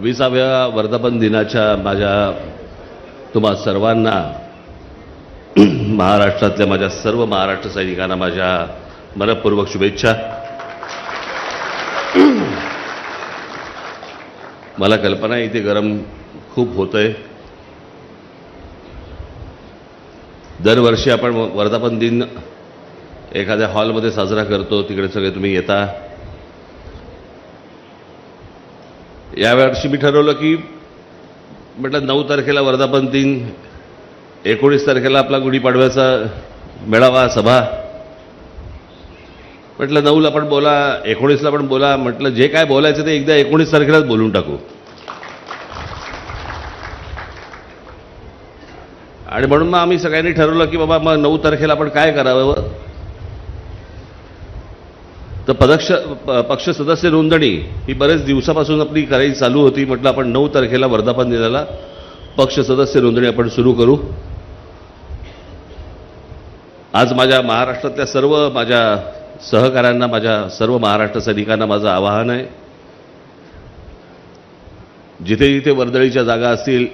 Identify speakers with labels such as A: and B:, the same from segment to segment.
A: 20व्या वर्धापन दिनाच्या माझ्या तुम्हा सर्वांना महाराष्ट्रातल्या माझ्या सर्व महाराष्ट्र सैनिकांना माझ्या मनपूर्वक शुभेच्छा। मला कल्पना आहे इथे गरम खूप होतंय। दरवर्षी आपण वर्धापन दिन एखाद्या हॉलमध्ये साजरा करतो, तिकडे सगळे तुम्ही येता। यावर्षी मी ठरवलं की म्हटलं 9 तारखेला वर्धापन दिन, 19 तारखेला आपला गुढीपाडव्याचा मेळावा सभा, म्हटलं 9ला पण बोला, 19ला पण बोला, म्हटलं जे काय बोलायचं ते एकदा 19 तारखेलाच बोलून टाकू। आणि म्हणून मग आम्ही सगळ्यांनी ठरवलं की बाबा मग 9 तारखेला आपण काय करावं, तर पक्ष सदस्य नोंदणी ही बरेच दिवसापासून आपली करायची चालू होती। म्हटलं आपण 9 तारखेला वर्धापन दिनाला पक्ष सदस्य नोंदणी आपण सुरू करू। आज माझ्या महाराष्ट्रातल्या सर्व माझ्या सहकाऱ्यांना, माझ्या सर्व महाराष्ट्र सैनिकांना माझं आवाहन आहे, जिथे जिथे वर्दळीच्या जागा असतील,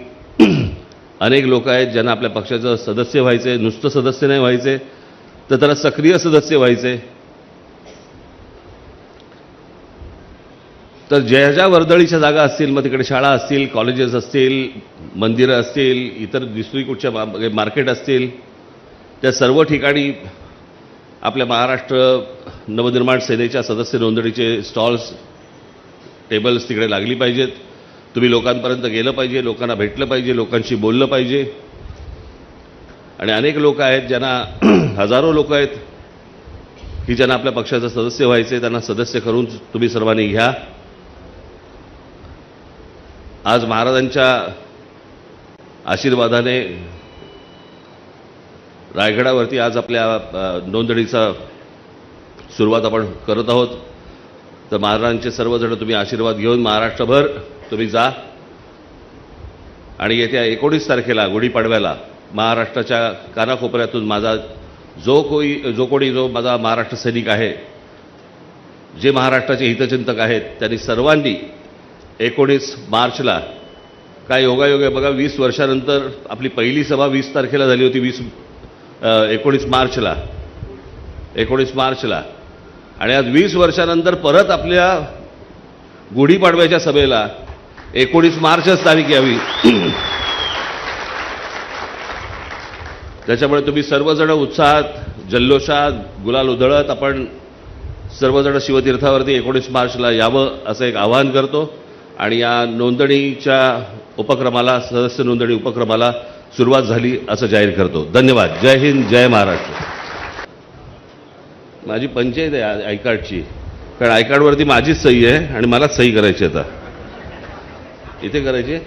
A: अनेक लोक आहेत ज्यांना आपल्या पक्षाचं सदस्य व्हायचे, नुसतं सदस्य नाही व्हायचे तर त्याला सक्रिय सदस्य व्हायचे। तर ज्या ज्या वर्दळीच्या जागा असतील, मग तिकडे शाळा असतील, कॉलेजेस असतील, मंदिरं असतील, इतर दुसरी कुठच्या मार्केट असतील, त्या सर्व ठिकाणी आपल्या महाराष्ट्र नवनिर्माण सेनेच्या सदस्य नोंदणीचे स्टॉल्स, टेबल्स तिकडे लागली पाहिजेत। तुम्ही लोकांपर्यंत गेलं पाहिजे, लोकांना भेटलं पाहिजे, लोकांशी बोललं पाहिजे। आणि अनेक लोक आहेत ज्यांना, हजारो लोक आहेत की ज्यांना आपल्या पक्षाचं सदस्य व्हायचे, त्यांना सदस्य करून तुम्ही सर्वांनी घ्या। आज महाराजांच्या आशीर्वादाने रायगडावरती आज आपल्या नोंदणीचा सुरुवात आपण करत आहोत। तर महाराजांचे सर्वजण तुम्ही आशीर्वाद घेऊन महाराष्ट्रभर तुम्ही जा आणि येत्या 19 तारखेला गुढीपाडव्याला महाराष्ट्राच्या कानाकोपऱ्यातून माझा जो कोणी माझा महाराष्ट्र सैनिक आहे, जे महाराष्ट्राचे हितचिंतक आहेत, त्यांनी सर्वांनी 19 मार्चला, काय योगायोग आहे बघा, 20 वर्षानंतर आपली पहिली सभा 20 तारखेला झाली होती, 19 मार्चला, आणि आज 20 वर्षानंतर परत आपल्या गुढीपाडव्याच्या सभेला 19 मार्चच तारीख यावी। त्याच्यामुळे तुम्ही सर्वजण उत्साहात, जल्लोषात, गुलाल उधळत आपण सर्वजण शिवतीर्थावरती 19 मार्चला यावं असं एक आवाहन करतो। आणि या नोंदणीच्या उपक्रमाला, सदस्य नोंदणी उपक्रमाला सुरुवात झाली असं जाहीर करतो। धन्यवाद। जय हिंद, जय महाराष्ट्र। माझी पंचायत आहे आय कार्डची, कारण आय कार्डवरती माझीच सही आहे आणि मलाच सही करायची आता, इथे करायची।